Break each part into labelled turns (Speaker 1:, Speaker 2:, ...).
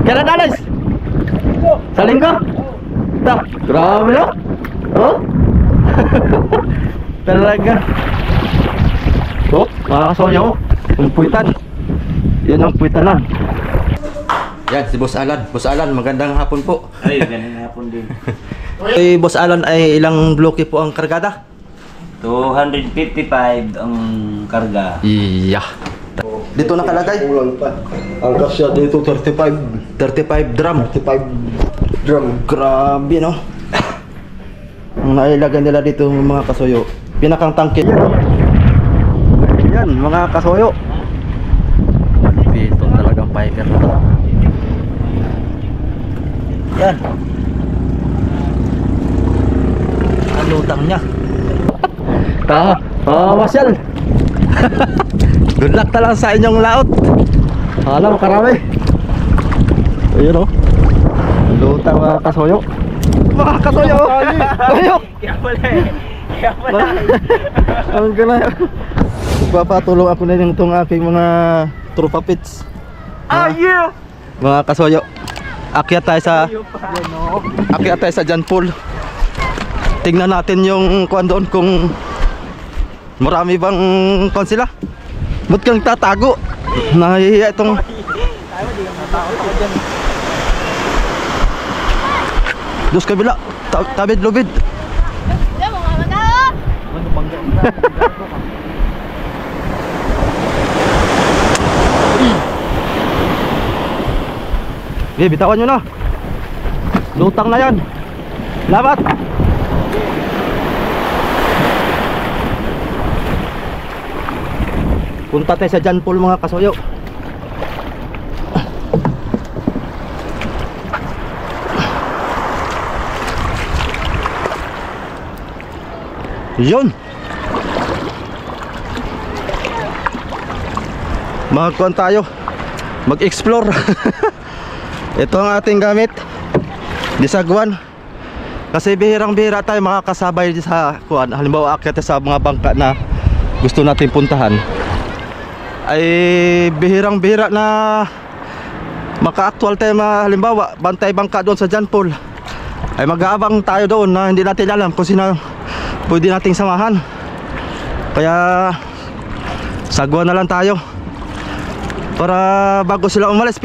Speaker 1: Kailan alis? Sa linggo? Ta, grabe no? Oh? Talaga. Oh, makakasoyo. Ang puwitan. Yan ang puwitan lang. Yan, si Boss Alan. Boss Alan, magandang hapon po.
Speaker 2: Ay, magandang hapon din.
Speaker 1: Hey, Boss Alan, ay ilang bloke po ang kargada?
Speaker 2: 255 ang karga.
Speaker 1: Iya. Dito nakalagay?
Speaker 3: Kulang pa. Ang kasya dito 35.
Speaker 1: 35 drum.
Speaker 3: 35 drum.
Speaker 1: Grabe no. Ang nailagay nila dito mga kasoyo. Pinakang tangke. Yan mga kasoyo. Dito talagang piper na to. Yan. Ang lutang niya. Masyal. Good luck talaga sa inyong laot. Alam, karami. Ayun o. Lutang mga kasoyo. Mga kasoyo. Kasoyo.
Speaker 2: Kaya pala eh. Kaya pala.
Speaker 1: Ang gana. Magpapatulong ako na yung itong aking mga trupa pits.
Speaker 2: Yeah!
Speaker 1: Mga kasoyo. Akyat tayo sa John Paul. Tingnan natin yung kuwan doon kung marami bang kuwan sila. Ba't kang tatago? Nahihiya itong dos kabila. Tabid lubid. Bitawan nyo na. Lutang na yan. Labat. Punta tayo sa John Paul mga kasoyo. Yun. Magkuhan tayo. Mag-explore. Ito ang ating gamit. Disagwan. Kasi bihirang-bihira tayo makakasabay sa kuhan. Halimbawa akyat sa mga bangka na gusto natin puntahan. Ay bihirang-bihira na maka-actual tayo, halimbawa bantay bangka doon sa John Paul. Ay mag-aabang tayo doon na hindi natin alam kung sino pwede nating samahan. Kaya sagwa na lang tayo para bago sila umalis.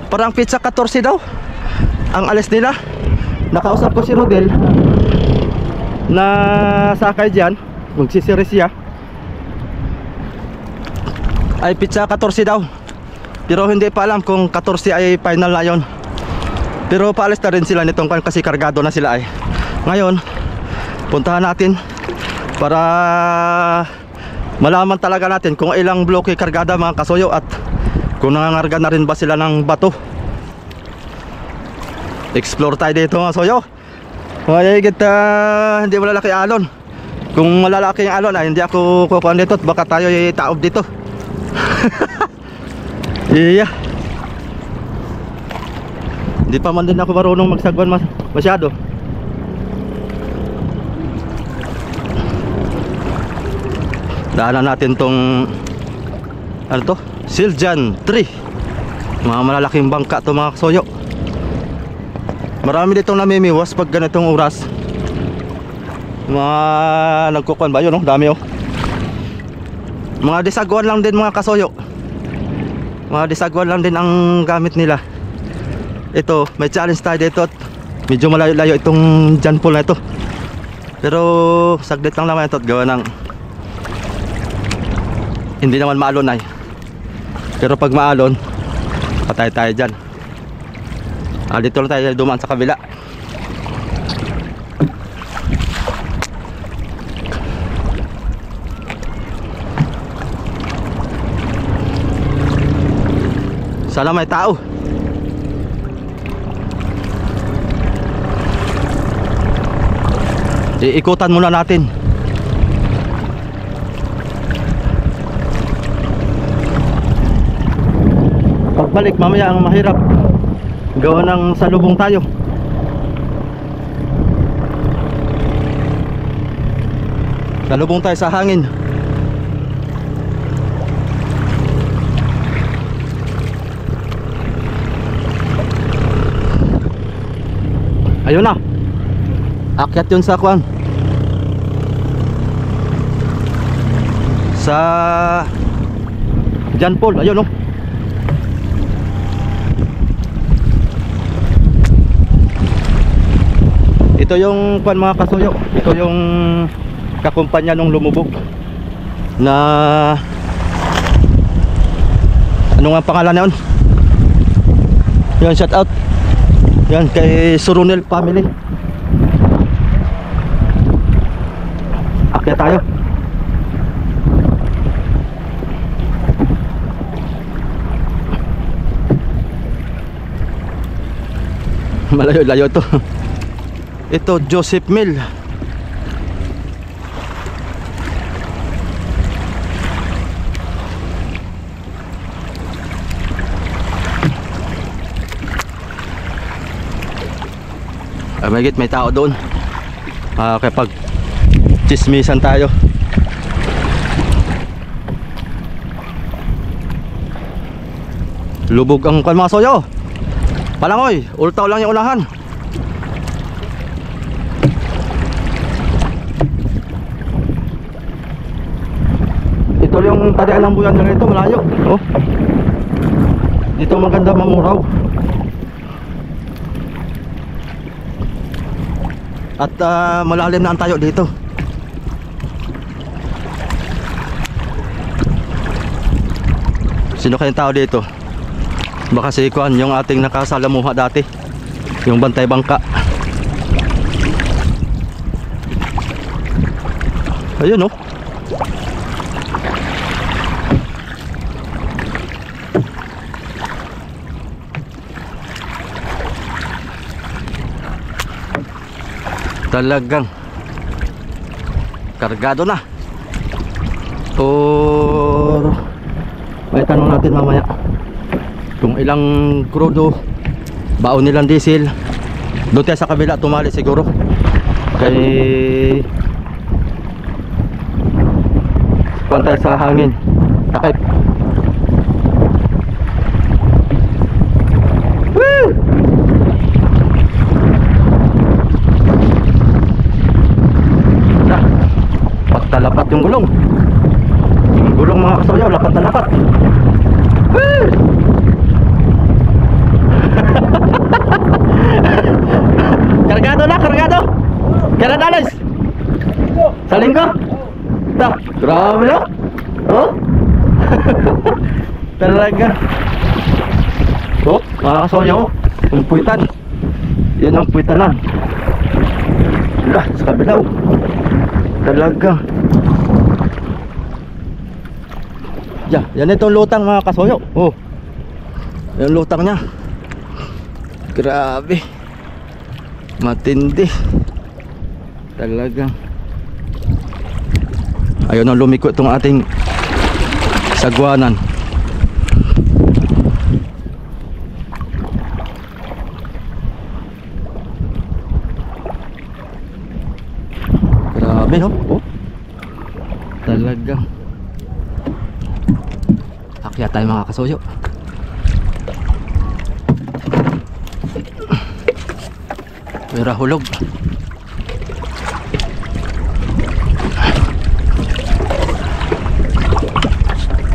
Speaker 1: Parang pizza 14 daw ang alis nila. Nakausap ko si Rodel na sakay dyan, magsisiris siya. Ay pizza 14 daw. Pero hindi pa alam kung 14 ay final na yon. Pero paalis na rin sila nitong kasi kargado na sila ay. Ngayon puntahan natin para malaman talaga natin kung ilang bloke kargada mga kasoyo at kung nangangarga na rin ba sila ng bato. Explore tayo dito mga soyo. Hindi malalaki alon. Kung malalaki yung alon ay hindi ako kukuhan dito at baka tayo itaob dito. Iya. Hindi pa man din ako marunong magsagwan masyado. Daanan natin tong ano to? Siljan 3. Mga malalaking bangka to mga kasoyo. Marami ditong namimiwas pag ganitong oras. Mga nagkukuhan ba yun no? Dami oh. Mga disagwan lang din mga kasoyo. Mga disagwan lang din ang gamit nila. Ito, may challenge tayo dito at medyo malayo-layo itong John Paul na ito. Pero saglit lang naman ito at gawa ng hindi naman maalon ay. Pero pag maalon, patay tayo dyan. Dito lang tayo dumaan sa kabila. Sana may tao. Iikutan muna natin. Pagbalik mamaya ang mahirap. Gawa ng salubong tayo. Salubong tayo sa hangin. Ayun na. Akyat yun sa kwan. Sa John Paul, ayun no. Ito yung kwan mga kasuyo. Ito yung kakumpanya nung lumubog na ano nga pangalan na yun? Yan, shout out. Yan kay Surunel family. Akyat tayo. Malayo-layo to. Ito Joseph Mill. May tao doon. Kapag chismisan tayo. Lubog ang kwan mga soyo. Palangoy, ultaw lang yung unahan. Ito yung tarian ng buyan nila ito, malayo. Oh. Dito maganda mamuraw. At malalim na ang tayo dito. Sino kayong tao dito? Baka si Kuan, yung ating nakasalamuha dati, yung bantay bangka. Ayun oh. Talagang kargado na. Or may tanong natin mamaya kung ilang krudo, baon nilang diesel. Doon tayo sa kabila tumali siguro. Kay pantay sa hangin. Takip. Woo! Pagtalapat yung gulong. Yung gulong mga kasayaw, lapat na lapat. Woo! Kargado na, kargado. Kailan alis? Sa linggo? Grabe na. Oh? Talaga. Oh, mga kasayaw, yung puwitan. Yan ang puwitan lang. Sa kabilaw. Talaga. Yan itong lutang mga kasoyo. Oh. Yan lutang niya. Grabe. Matindi. Talaga. Ayaw na lumiko itong ating sagwanan. Grabe no? Oh. Talaga. Akyat tayo mga kasuyo. Pera hulog.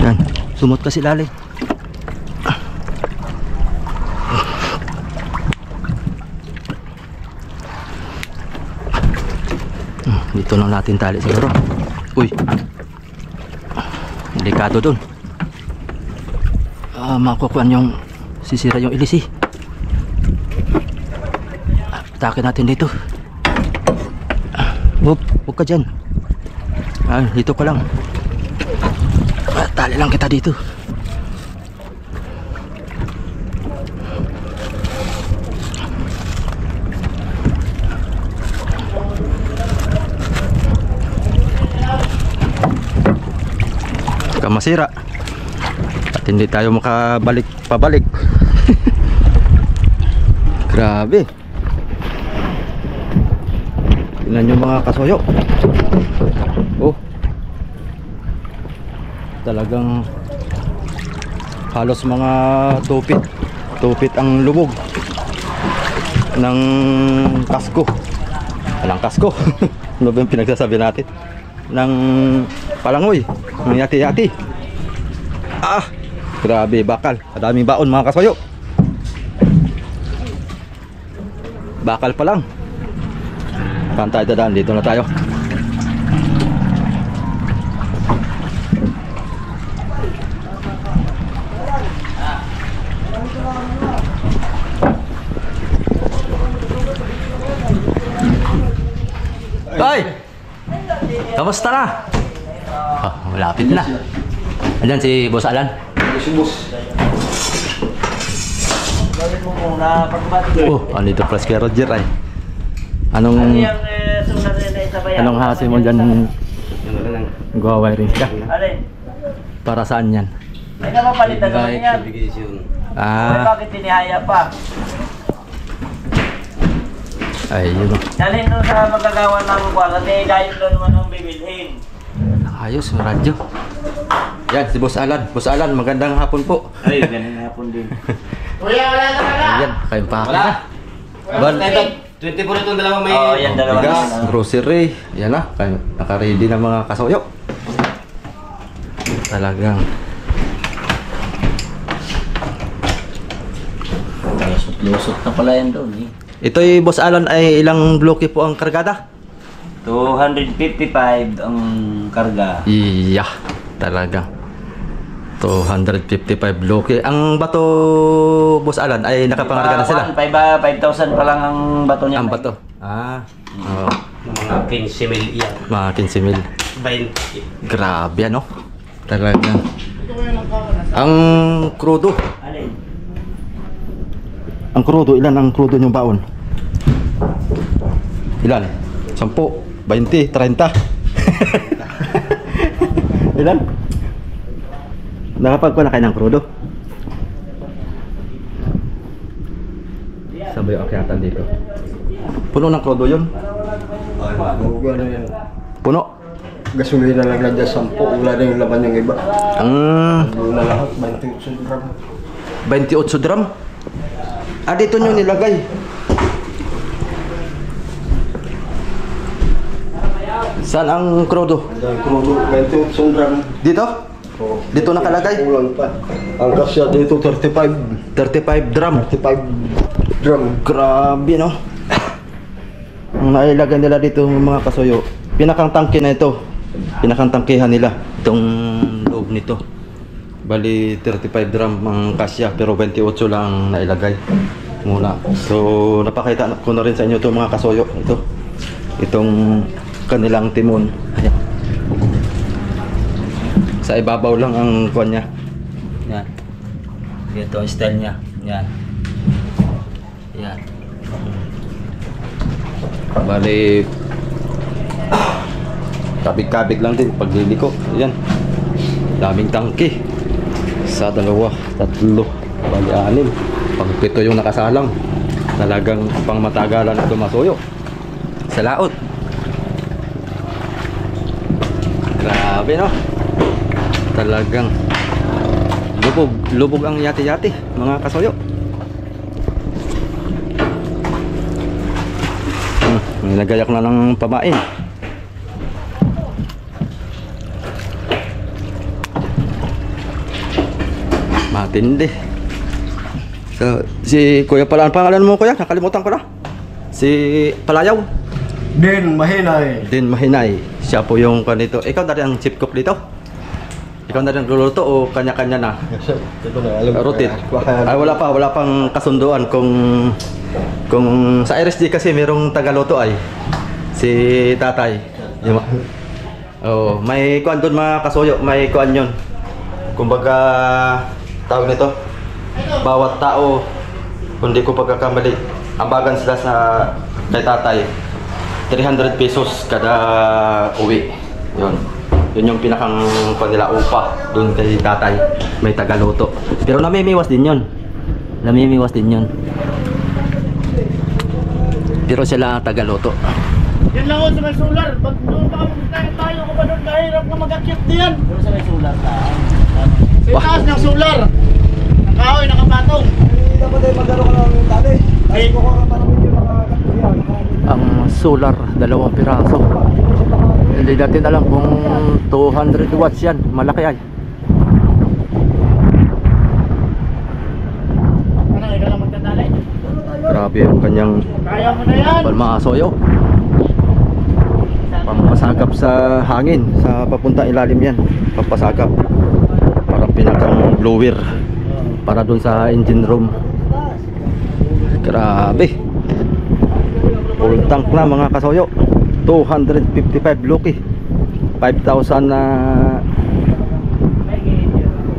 Speaker 1: Yan, sumot kasi lali. Dito lang natin tali siguro. Uy, delikado dun. Makukuhan yung sisira yung ilisi. Atake natin dito. Huwag ka dyan. Dito ka lang. Tali lang kita dito. Masira at hindi tayo makabalik pabalik. Grabe. Tingnan nyo mga kasoyo. Oh, talagang halos mga tupit ang lubog. ng kasko. Walang kasko. Ano ba yung pinagsasabi natin? Ng palangoy, ng yati-yati. Ah, grabe bakal. Kadaming baon mga kasoyo. Bakal pa lang. Saan tayo dadaan? Dito na tayo. Hoy! Kamusta na? Oh, malapit na. Andyan si Boss Alan.
Speaker 3: Si boss.
Speaker 2: Gawin mo muna pagbati.
Speaker 1: Oh, andito plus kay Roger ay. Anong
Speaker 2: Sunod na isabayan?
Speaker 1: anong hasi mo dyan? Gawa wiring ka.
Speaker 2: Alin?
Speaker 1: Para saan yan?
Speaker 2: May napapalit na naman yan.
Speaker 1: Ah,
Speaker 2: Bakit tinihaya pa?
Speaker 1: ayun.
Speaker 2: Dalhin doon sa magagawa ng kwarta. Gayon doon naman ang bibilhin.
Speaker 1: Ayos, radyo. Yan, si Boss Alan. Boss Alan, magandang hapon po.
Speaker 2: Ay, ganun hapon din.
Speaker 4: Kuya, wala na wala.
Speaker 1: Ayan, kayong pa.
Speaker 4: Wala.
Speaker 1: Ban,
Speaker 4: 24 itong dalawang may...
Speaker 2: Oo, yan dalawa
Speaker 1: bigas,
Speaker 2: na.
Speaker 1: grocery. Yan na, kayo naka-ready ng mga kasoyo. Talagang
Speaker 2: Lusot na pala yan doon eh.
Speaker 1: ito'y Boss Alan ay ilang bloke po ang kargada?
Speaker 2: 255 ang karga.
Speaker 1: Iya, talaga. 255 bloke. Ang bato, Boss Alan, ay nakapangarga na sila.
Speaker 2: 5,000 pa lang ang bato niya.
Speaker 1: Ang bato. Ah, oh,
Speaker 4: Mga 15 mil yan.
Speaker 1: mga 15 mil.
Speaker 4: 20.
Speaker 1: Grabe ano? Talaga. Ang krudo.
Speaker 2: Alin?
Speaker 1: Ang krudo, ilan ang krudo yung baon? Ilan? 10, 20, 30. Ilan? Nakapagkuha na kayo ng krudo? Sabay yung akyatan dito. Puno ng krudo yun?
Speaker 3: Ano yan?
Speaker 1: Puno?
Speaker 3: Gasolina lang na dyan 10. Wala na yung laman yung iba.
Speaker 1: Ang
Speaker 3: Ano na lahat, 28 gram.
Speaker 1: 28 drum? Ah, dito nyo nilagay. Saan ang krudo?
Speaker 3: Ang krudo, 28 gram.
Speaker 1: Dito?
Speaker 3: Oh,
Speaker 1: Dito nakalagay?
Speaker 3: kulang pa. Ang kasya dito 35.
Speaker 1: 35 drum.
Speaker 3: 35 gram.
Speaker 1: Grabe no. Ang nailagay nila dito mga kasoyo, pinakang tangke na ito. Pinakang tangkehan nila itong loob nito. Bali 35 drum ang kasya pero 28 lang ang nailagay muna. So napakita ko na rin sa inyo ito mga kasoyo. Itong kanilang timon. Ayan. Sa ibabaw lang ang kuwan niya. Yan. Ito ang style niya. Yan. Yan. Bali kabig-kabig lang din pagliliko. Ayan. Daming tangke. Sa 2, 3, bali 6. Pag 7 yung nakasalang. Talagang pangmatagalan ito masuyo. Sa laot. Grabe no. Talagang lubog ang yati-yati mga kasoyo. Nilagayak na ng pamain. Matindi. So, si Kuya pala, ang pangalan mo Kuya? Nakalimutan ko na. Si Palayaw.
Speaker 3: Din, mahinay.
Speaker 1: Din Mahinay. Siya po yung kanito. Ikaw na rin ang chief cook dito? Ikaw na rin nagluluto o kanya-kanya na?
Speaker 3: Ito na, alam ko.
Speaker 1: Rotate. Ay wala pang kasunduan kung sa RSG kasi merong tagaluto ay si Tatay. Yung, oh, may kuan doon mga kasuyo, may kuan yun. Kumbaga tawag nito, bawat tao, kung di ko pagkakamali, ambagan sila sa kay Tatay. 300 pesos kada uwi. Yun. Yun yung pinakang kanila upa doon kay Tatay. May tagaluto. Pero namimiwas din yun. Namimiwas din yun. Pero sila ang tagaluto.
Speaker 4: Yan lang ako sa may solar. Pag doon pa tayo ko ba doon kahirap na mag-akyat diyan?
Speaker 2: Pero sa may sulat na.
Speaker 4: Sa taas ng solar. Nakahoy, nakapatong.
Speaker 3: Hindi dapat ay magano ka ng tali. Ay, ko ka pa naman yun.
Speaker 1: solar, 2 piraso. Hindi natin alam kung 200 watts yan. Malaki ay.
Speaker 4: Ano, ikaw lang magdadali?
Speaker 1: Grabe yung kanyang
Speaker 4: Kaya mo na yan!
Speaker 1: palmaasoyo. Pampasagap sa hangin, sa papunta ilalim yan. Pampasagap. Parang pinakang blower para dun sa engine room. Grabe. Full tank na mga kasoyo. 255 Loki. 5,000 na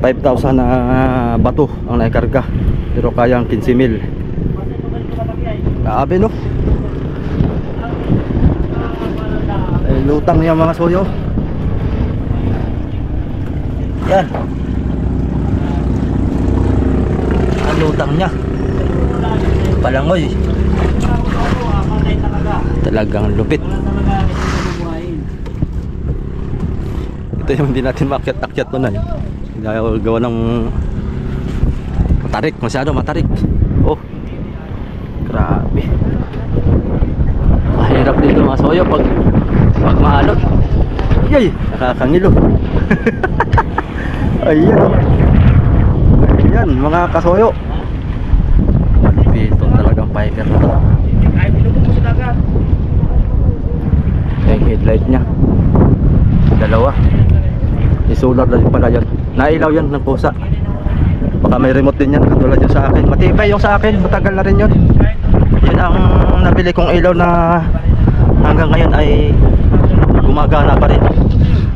Speaker 1: 5,000 na bato ang naikarga. Pero kayang 15,000. Grabe no. Lutang niya mga soyo. Yan. Ang lutang niya. Palangoy. Talagang lupit. Ito yung hindi natin makyat-akyat nun ay. Dahil gawa ng matarik. Masyado matarik. Oh. Grabe. Mahirap dito mga soyo pag maalot. Yay! Nakakangilo. Ayan. Ayan mga kasoyo. Malipito talagang biker na to.
Speaker 4: Kahit pinubog mo sa dagat.
Speaker 1: Yung headlight nya 2. Isolar na din pala yan. Nailaw yan ng pusa. Baka may remote din yan. Katulad yun sa akin. Matibay yung sa akin. Matagal na rin yun. Yun ang nabili kong ilaw na hanggang ngayon ay gumagana pa rin.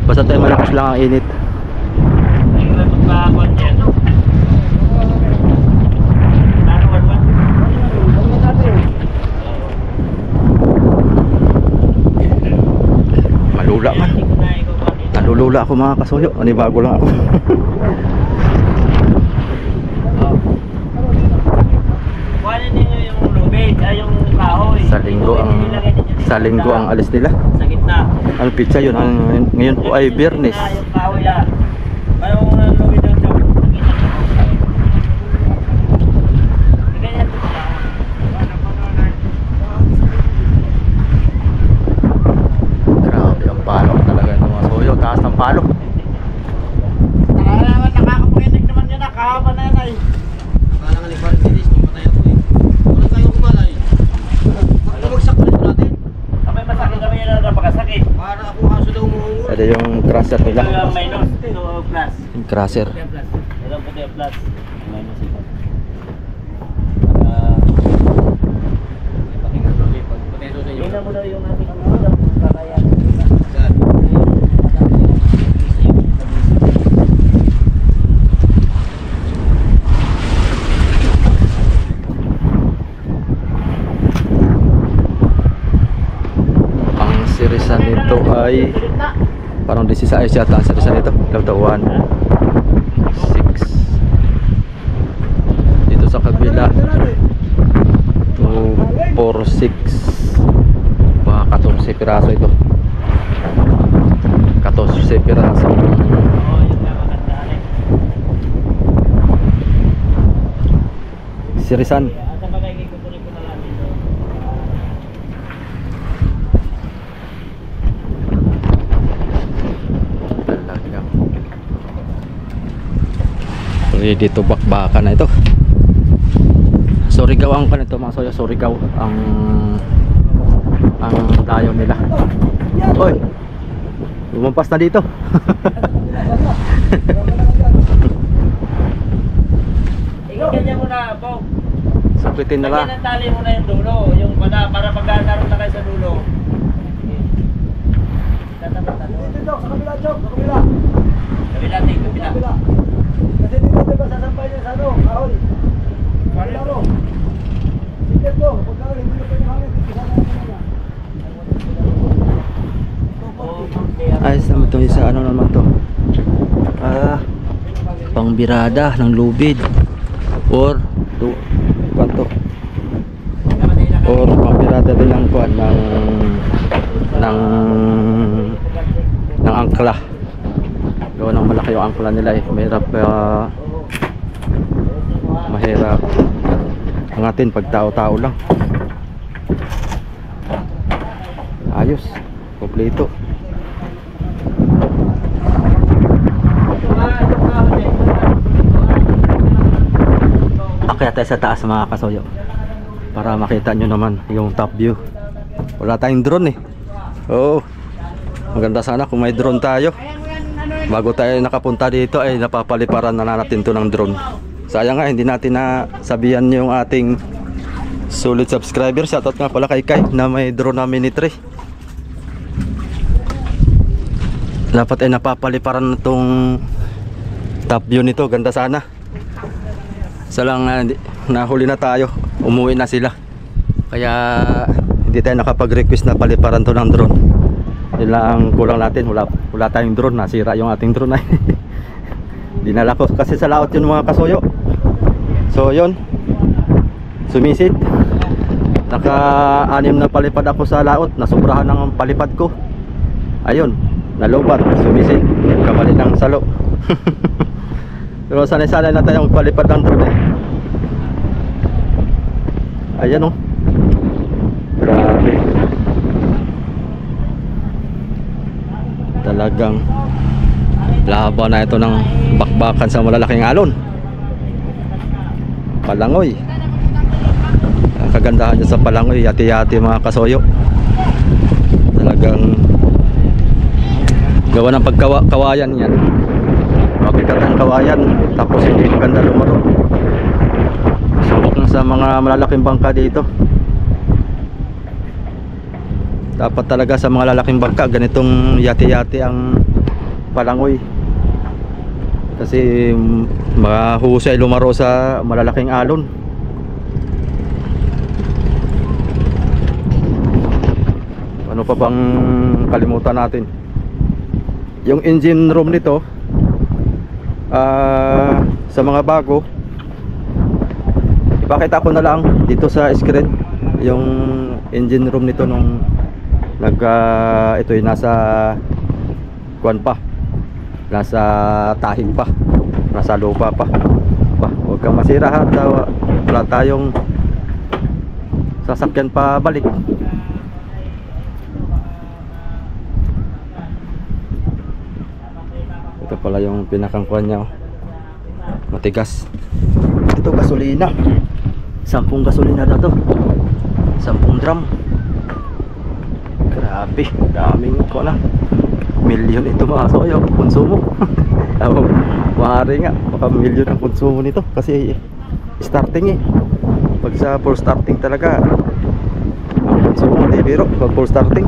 Speaker 1: Basta tayo malakas lang ang init. Malula man. Nalulula ako mga kasoyo. Anibago lang ako. Sa linggo ang alis nila.
Speaker 2: Sa gitna.
Speaker 1: Ang pizza yun. Ngayon po ay Biyernes.
Speaker 2: Yung kahoy ah. Parang luwi doon sa
Speaker 1: Grabe ang palo talaga ng mga soyo. Taas ng palo.
Speaker 4: Nakakapakinig naman yan na. Kahaba na yan ay.
Speaker 3: Parang alibar bilis, pumatay ako eh. Wala tayong kumalay. Magpabagsak pa rin natin.
Speaker 2: kami masakit kami yan na napakasakit.
Speaker 3: Para ako aso daw umuungol.
Speaker 1: Ito yung crusher nila.
Speaker 2: Ito yung minus, ito plus.
Speaker 1: Yung crusher.
Speaker 2: Ito ang puti yung plus. Minus ito. Tingnan mo daw yung ating kakayan.
Speaker 1: Ang sirisan nito ay parang 16 yata ang sirisan nito. Ito 1 6. Dito sa kabila 2 4 6. Baka 14 piraso ito. 14 piraso. Sirisan. Ready to bakbakan na ito. Surigao ang kanito mga soyo. Surigao ang dayo nila. Oy, lumampas na dito.
Speaker 2: Ganyan mo na, Bob.
Speaker 1: Saplitin na lang.
Speaker 2: Ganyan ang tali mo na yung dulo. Yung para pagkakaroon na kayo sa dulo. Tatapat na doon.
Speaker 4: Dito, sa kabila, Chok. Sa kabila.
Speaker 2: Kabila, tingin, kabila.
Speaker 4: Kasi dito, diba, sasampay niya sa ano, kahoy. Kabila mo. Sikit mo. Pagkaroon, hindi na pa yung hangin. Kisama mo na.
Speaker 1: Ayos naman ito. Isa ano naman to, pangbirada ng lubid or kwanto or pangbirada din ng kuan ng angkla. Gawa ng malaki yung angkla nila eh. Mahirap angatin pag tao-tao lang. Ayos, kompleto. Akyat tayo sa taas mga kasoyo para makita nyo naman yung top view. Wala tayong drone eh. Oo, maganda sana kung may drone tayo. Bago tayo nakapunta dito ay napapaliparan na natin to ng drone. Sayang nga hindi natin nasabihan yung ating solid subscriber. Shoutout nga pala kay Kai na may drone na Mini 3. Dapat ay napapaliparan na tong top view nito. Ganda sana. Salang nahuli na tayo, umuwi na sila. Kaya hindi tayo nakapag-request na paliparan to ng drone. Yun lang ang kulang natin. Wala tayong drone. Nasira yung ating drone ay. Dinala ko kasi sa laot yun mga kasoyo. So yun, sumisid. Naka-anim na palipad ako sa laot. Nasubrahan ng palipad ko. Ayun, nalubat, sumisid. Kabali ng salo. Pero sanay-sanay na tayong palipad ng drone eh. Ayan o. Grabe. Talagang laban na ito ng bakbakan sa malalaking alon. Palangoy. Kagandahan niya sa Palangoy, yati-yati mga kasoyo. Talagang gawa ng pagkawayan yan. Mabigat ang kawayan, tapos hindi maganda lumaro. Subok na sa mga malalaking bangka dito. Dapat talaga sa mga lalaking bangka ganitong yati-yati ang Palangoy. Kasi mahusay lumaro sa malalaking alon. Ano pa bang kalimutan natin? Yung engine room nito sa mga bago, ipakita ko na lang dito sa screen yung engine room nito nung ito ay nasa kuwan pa, nasa tahig pa, nasa lupa pa. Huwag kang masira ha, wala tayong sasakyan pa balik. Ito pala yung pinakang kuwan niya, matigas. Ito gasolina, 10 gasolina na to, 10 drum. Grabe, daming ko na. Milyon ito mga soyo, konsumo. Maaari nga, baka milyon ang konsumo nito. Kasi starting eh. Pag sa full starting talaga, ang konsumo hindi biro pag full starting.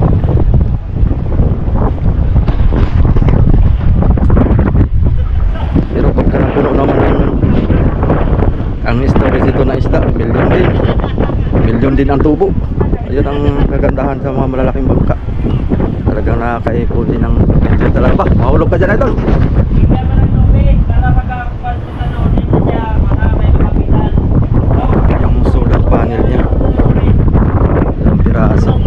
Speaker 1: Pero pagka napuno naman ang storage ito na isda, milyon din. Milyon din ang tubo. Ayun ang kagandahan sa mga malalaking bangka. Talagang nakakaipon din ng talaga ba? Mahulog ka dyan idol. Yung solar panel niya, ilang piraso.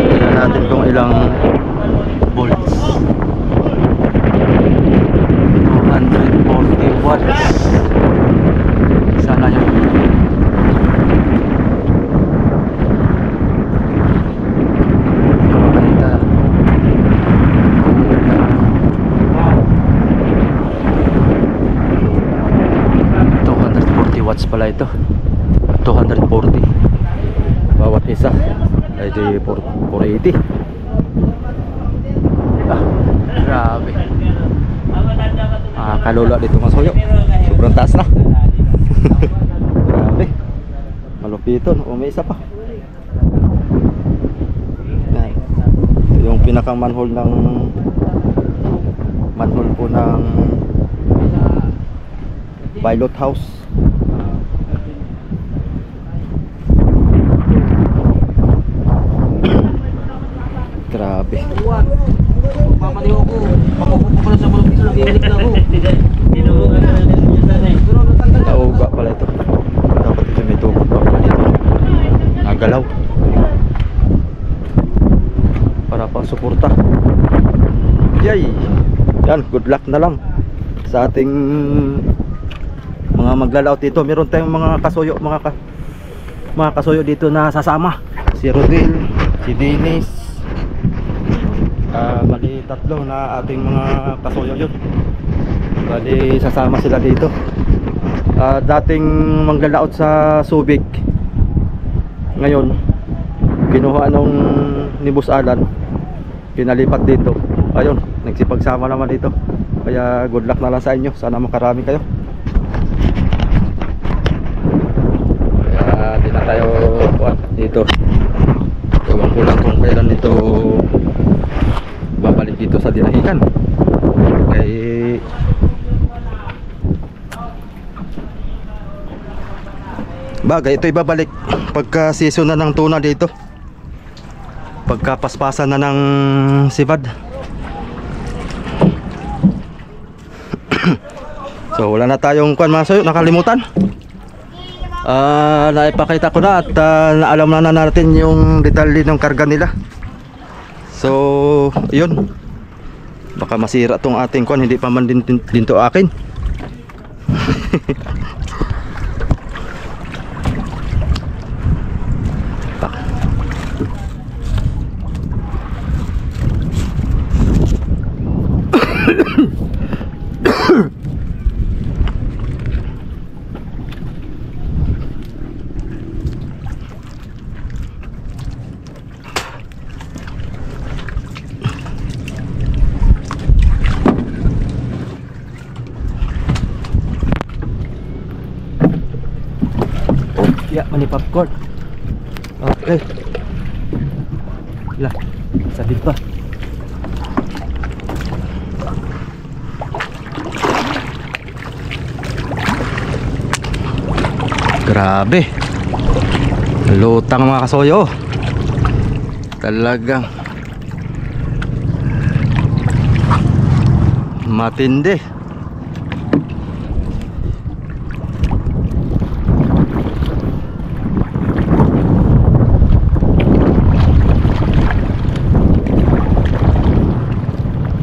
Speaker 1: Tingnan natin kung ilang volts. 240 watts. Sana yun. Pala ito 240 bawat isa ay di 480. Grabe, kalula dito mga soyo, sobrang taas na. Grabe, malupiton. May isa pa. Yan. Ito yung pinakang manhole po ng pilot house. Grabe.
Speaker 3: Papaliw ako. Pakukupo ko na sa malupit. Nagigilig na ako.
Speaker 1: Nauga pala ito. Dapat ito may tubod pa pala dito. Nagalaw. Para pang suporta. Yay! Yan, good luck na lang sa ating mga maglalaot dito. Meron tayong mga kasuyo, mga kasuyo dito na sasama si Rodel, si Dennis, bali tatlo na ating mga kasuyo yun. Bali sasama sila dito. Dating manglalaot sa Subic, ngayon kinuha nung ni Boss Alan, pinalipat dito. Ayun, nagsipagsama naman dito. Kaya good luck na lang sa inyo, sana makarami kayo. Kaya di na tayo dito. Ewan ko lang kung kailan ito babalik dito sa Dinahican. Kay bagay ito ibabalik pagka season na ng tuna dito, pagka paspasan na ng sibad. So wala na tayong kuan mga soyo, nakalimutan. Naipakita ko na at naalam na natin yung detalye ng karga nila. So yun, baka masira tong ating kuan, hindi pa man din to akin. Ya, mani popcorn. Okay. Lah, sabit pa. Grabe. Lutang mga kasoyo. Talagang matindi.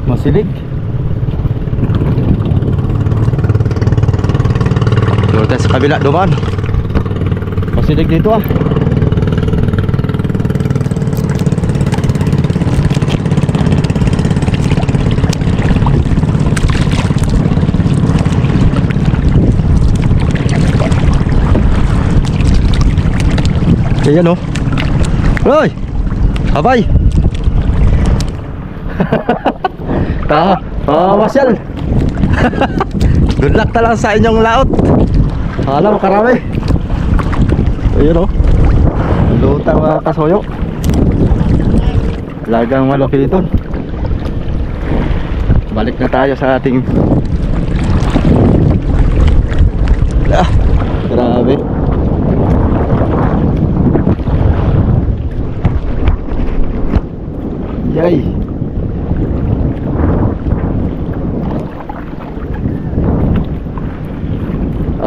Speaker 1: Masilig. Doon tayo sa kabila, duman. Masilig dito ah. Ayan oh. Hoy! Abay! Masyal. Good luck na lang sa inyong laot. Alam, karami. Ayun o, lutang mga kasoyo. Lagang malaki ito. Balik na tayo sa ating grabe. Yay.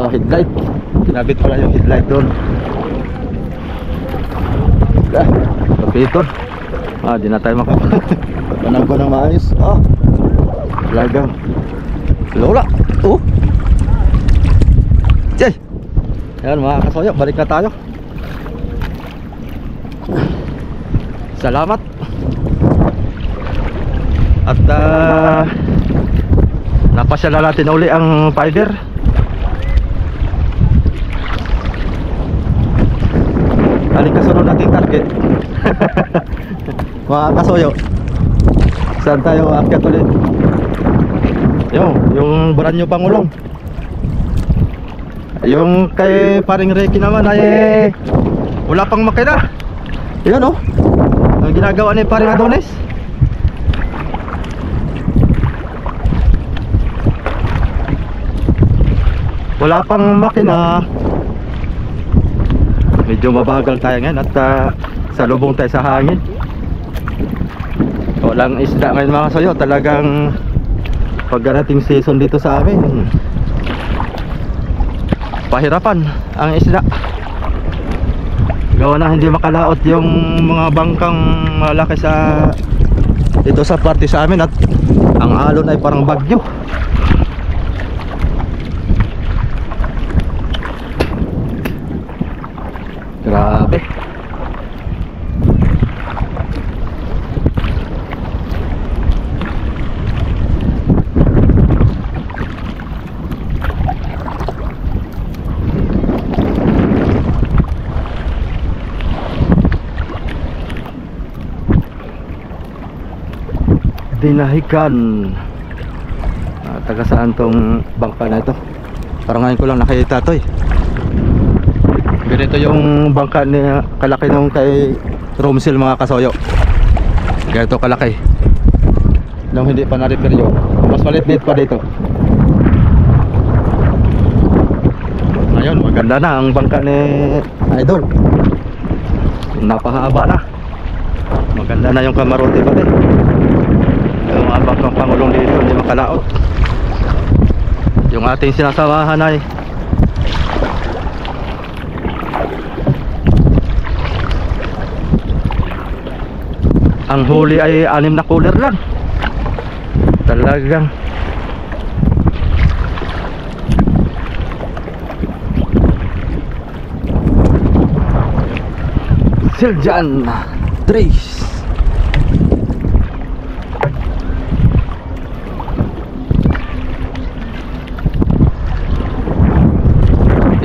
Speaker 1: Headlight, kinabit pala yung headlight doon. Okay ito. Di na tayo makapanag ko ng maayos. Lagang lola. Jay. Ayan mga kasoyo, balik na tayo. Salamat. At napasyala natin uli ang fiber. Aling kasunod nating target. Mga kasoyo, saan tayo aakyat ulit? Yung Buranyo Pangulong. Yung kay paring Ricky naman ay wala pang makina. Yan o, ang ginagawa ni paring Adonis. Wala pang makina. Medyo mabagal tayo ngayon at salubong tayo sa hangin. Walang isda ngayon mga kasoyo. Talagang pagdating season dito sa amin, pahirapan ang isda. Gawa na hindi makalaot yung mga bangkang malaki sa dito sa parte sa amin. At ang alon ay parang bagyo. Grabe. Dinahican. Taga saan tong bangka na ito? Parang ngayon ko lang nakita to eh. Ganito yung bangka ni kalaki nung kay Romsil mga kasoyo. Ganito kalaki. Nung hindi pa na-repair yun, mas malit-lit pa dito. Ngayon maganda na ang bangka ni Idol. Napahaba na. Maganda na yung kamarote pa din. Yung mga bangkang pangulong dito hindi makalaot. Yung ating sinasamahan ay ang huli ay 6 na cooler lang. Talagang Siljan Trace.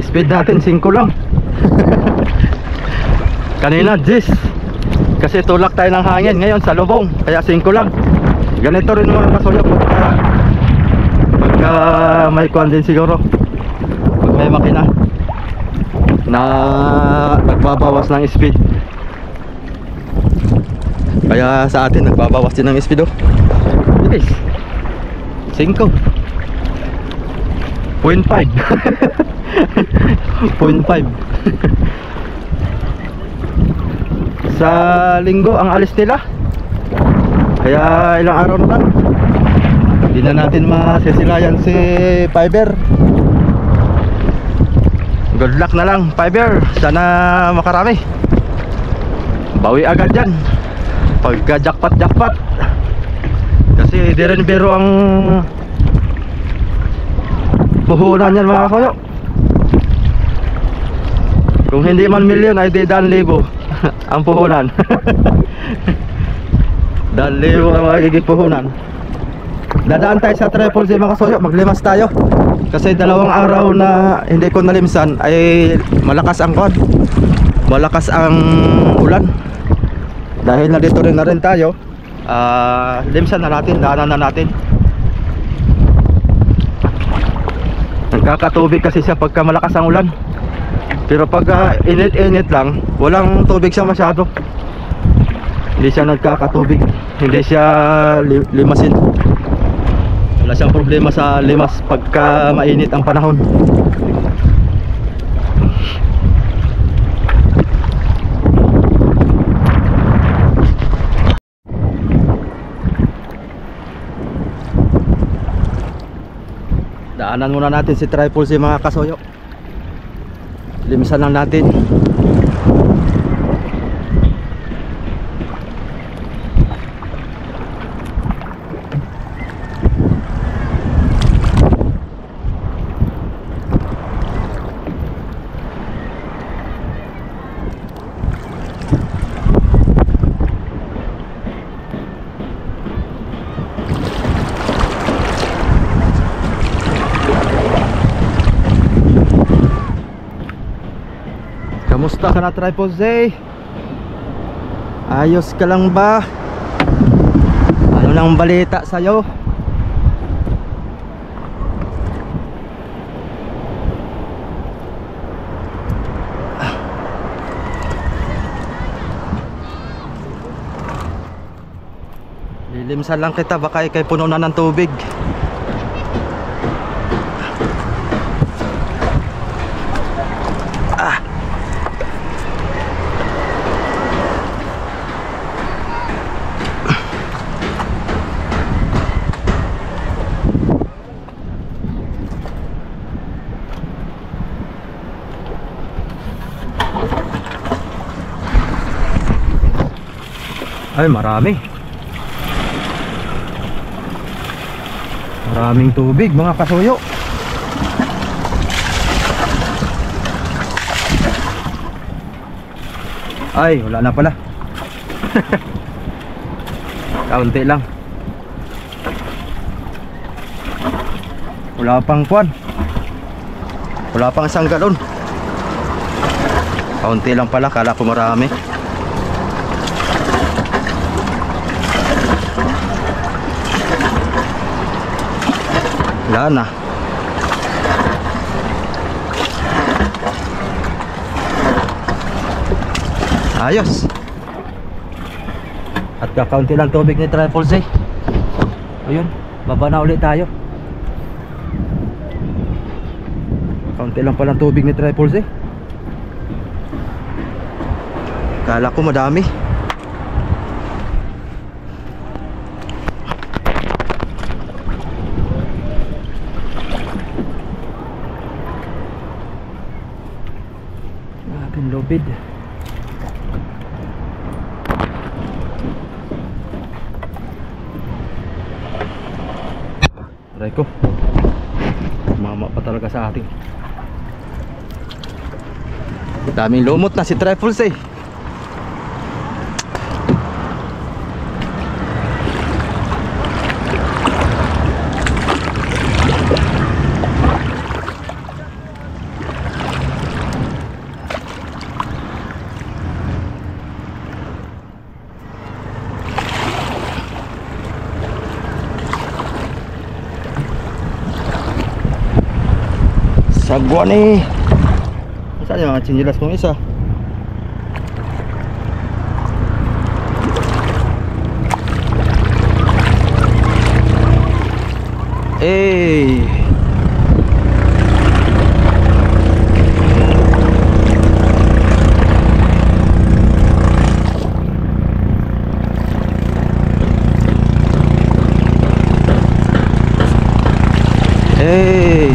Speaker 1: Speed natin 5 lang. Kanina 10. Kasi tulak tayo ng hangin. Ngayon sa lubong, kaya 5 lang. Ganito rin mga kasoyo pagka may kuwan din siguro, pag may makina na nagbabawas ng speed. Kaya sa atin nagbabawas din ng speed oh. Bilis 5.5 0.5 sa linggo ang alis nila. Kaya ilang araw na lang hindi na natin masisilayan si Fiber. Good luck na lang Fiber. Sana makarami. Bawi agad yan pagka jackpot. Kasi di rin biro ang puhunan yan mga kasoyo. Kung hindi man milyon ay di 10,000 ang puhunan. 10,000 ang magiging puhunan. Dadaan tayo sa Triple Z mga kasoyo. Maglimas tayo kasi 2 araw na hindi ko nalimsan ay malakas ang kod, malakas ang ulan. Dahil na dito rin na rin tayo, limsan na natin, daanan na natin. Nagkakatubig kasi siya pagka malakas ang ulan. Pero pag init-init lang, walang tubig siya masyado. Hindi siya nagkakatubig. Hindi siya limasin. Wala siyang problema sa limas pagka mainit ang panahon. Daanan muna natin si Triple Z mga kasoyo. Limisan lang natin. Kamusta ka na Triple Z? Ayos ka lang ba? Ano nang balita sa'yo? Lilimsan lang kita, baka ikay puno na ng tubig. Ay, maraming tubig mga kasuyo. Ay, wala na pala. Kaunti lang. Wala pang kwan. Wala pang 1 galon. Kaunti lang pala, kala ko marami. Wala na. Ayos. At kakaunti lang tubig ni Triple Z. Ayun, baba na ulit tayo. Kaunti lang palang tubig ni Triple Z. Kala ko madami. Ating lubid. Aray ko, mama pa talaga sa atin. Daming lumot na si Trifles eh. Sagwa ni. Saan yung mga chinilas kong isa? Eh. Eh.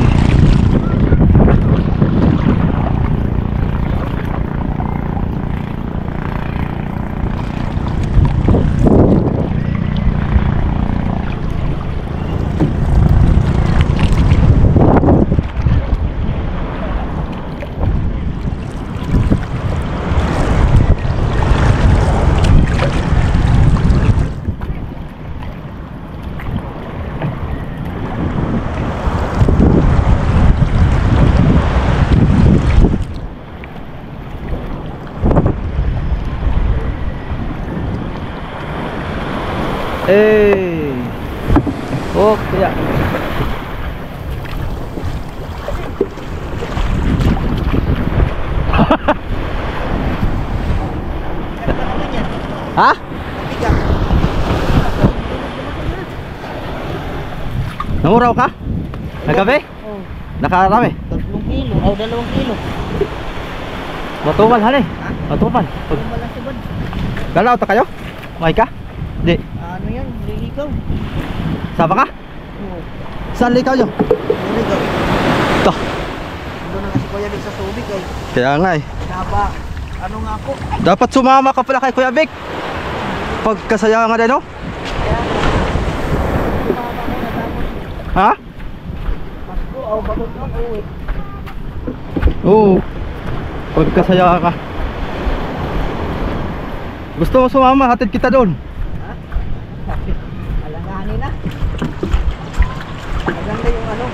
Speaker 1: Eh. Oh, kaya. Ha? Nanguraw ka? Nagabi?
Speaker 5: Oh,
Speaker 1: Nakarami?
Speaker 5: 3 kilo. Oh, 2 kilo.
Speaker 1: Matumal hali. Matumal.
Speaker 5: Wala subad.
Speaker 1: Galaw ta kayo? May ka? Di.
Speaker 5: Ano yan? Liligaw.
Speaker 1: Saba ka?
Speaker 5: Oo.
Speaker 1: Saan likaw nyo?
Speaker 5: Liligaw.
Speaker 1: Ito.
Speaker 5: Doon na kasi Kuya Vic sa tubig eh.
Speaker 1: Kaya nga eh.
Speaker 5: Naba, ano nga po?
Speaker 1: Dapat sumama ka pala kay Kuya Vic. Pagkasaya nga din, no?
Speaker 5: Kaya, sumama ko natapos.
Speaker 1: Ha?
Speaker 5: Pasko, oh, bagod na po eh.
Speaker 1: Oo. Pagkasaya ka. Gusto mo sumama? Hatid kita doon.
Speaker 5: Ha? Alanganin na. Maganda yung ano.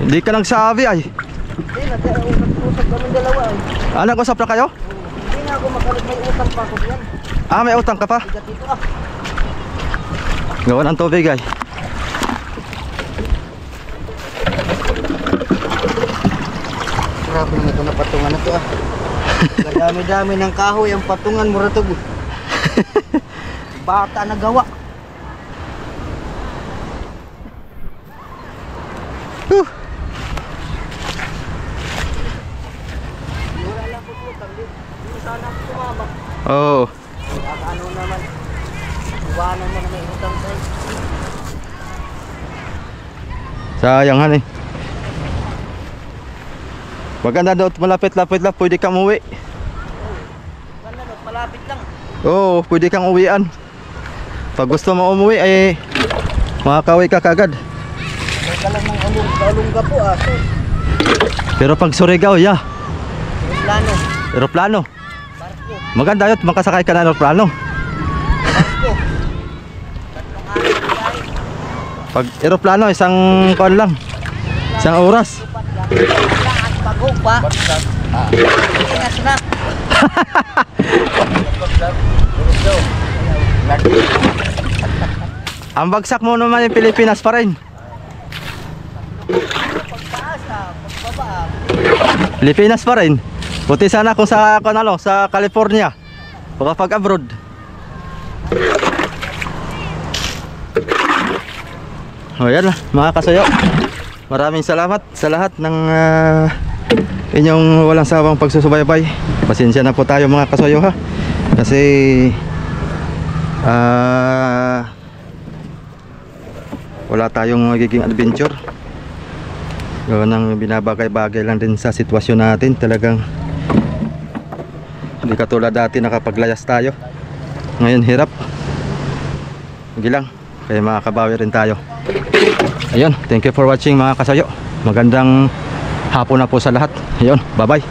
Speaker 1: Hindi ka nagsabi ay.
Speaker 5: Hindi, nag-usap kami dalawa eh.
Speaker 1: Nag-usap na kayo?
Speaker 5: Hindi nga ako makalit, may utang pa ako diyan.
Speaker 1: May utang ka pa?
Speaker 5: Bigat dito ah.
Speaker 1: Gawa ng tubig ay.
Speaker 5: Grabe naman ito na patungan na ito ah. Kadami-dami ng kahoy ang patungan mo ratog. Bata na gawa. Wala lang po po, hindi sana ako sumama.
Speaker 1: Oo.
Speaker 5: Ano naman, iwanan mo na may utang tayo.
Speaker 1: Sayang han eh. Maganda daw at malapit-lapit lang, pwede kang umuwi.
Speaker 5: Wala no, malapit lang.
Speaker 1: Oo, pwede kang uwian. Pag gusto mo umuwi ay makakauwi ka kagad.
Speaker 5: May ka lang ng alungga po ah. So,
Speaker 1: Pero pag Surigao, yeah.
Speaker 5: plano,
Speaker 1: Aeroplano.
Speaker 5: barko,
Speaker 1: Maganda yun, makasakay ka na aeroplano.
Speaker 5: barko. Tatlong araw na biyahe.
Speaker 1: Pag aeroplano, isang kuwan lang. Isang oras.
Speaker 5: Tupat lang. Wala ang bago pa. Ingat na.
Speaker 1: Ang bagsak mo naman yung Pilipinas pa rin. Pilipinas pa rin. Buti sana kung sa sa California o kapag abroad. O yan mga kasayo. Maraming salamat sa lahat ng inyong walang sawang pagsusubaybay. Pasensya na po tayo mga kasayo ha. Kasi wala tayong magiging adventure. Gawin ng binabagay-bagay lang din sa sitwasyon natin. Talagang hindi katulad dati nakapaglayas tayo. Ngayon hirap. Hindi lang. Kaya makakabawi rin tayo. Ayun, thank you for watching mga kasayo. Magandang hapon na po sa lahat. Ayun, bye bye.